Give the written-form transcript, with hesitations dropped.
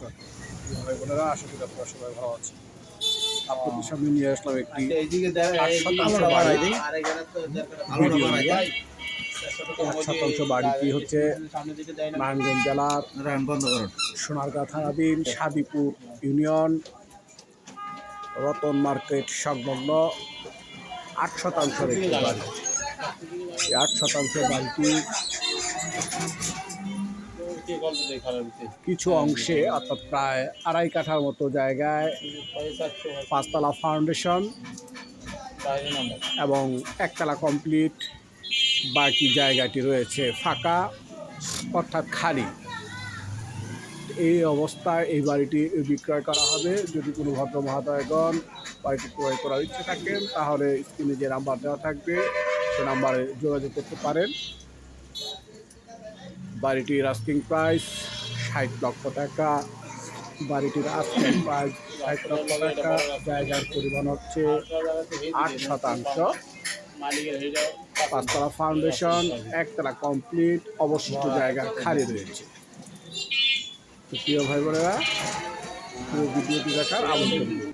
নমস্কার ভাই বোনেরা, আশা করি আপনারা সবাই ভালো আছেন। আপনাদের সামনে নিয়ে আসলাম একটি 8 শতাংশ বাড়ি। 8 শতাংশ বাড়িটি হচ্ছে নারায়ণগঞ্জ জেলার সোনারগাঁ থানাধীন সাদিপুর ইউনিয়ন রতন মার্কেট সংলগ্ন 8 শতাংশের একটি বাড়ি। এই 8 শতাংশ বাড়িটি কিছু অংশে অর্থাৎ প্রায় 2.5 কাঠার মতো জায়গায় 5তলা ফাউন্ডেশন এবং 1তলা কমপ্লিট, বাকি জায়গাটি রয়েছে ফাঁকা অর্থাৎ খালি। এই অবস্থায় এই বাড়িটি বিক্রয় করা হবে। যদি কোনো ভদ্র মহোদয়গণ বাড়িটি ক্রয় করার ইচ্ছে থাকেন তাহলে স্ক্রিনে যে নাম্বার দেওয়া থাকবে সে নাম্বারে যোগাযোগ করতে পারেন। বাড়িটির আস্কিং প্রাইস 60 লক্ষ টাকা। বাড়িটির আস্কিং প্রাইস 60 লক্ষ টাকা। জায়গার পরিমাণ হচ্ছে 8 শতাংশ, 5তলা ফাউন্ডেশন, 1তলা কমপ্লিট, অবশিষ্ট জায়গা খালি রয়েছে। প্রিয় ভাই বোনেরা, পুরো ভিডিওটি দেখার আমন্ত্রণ।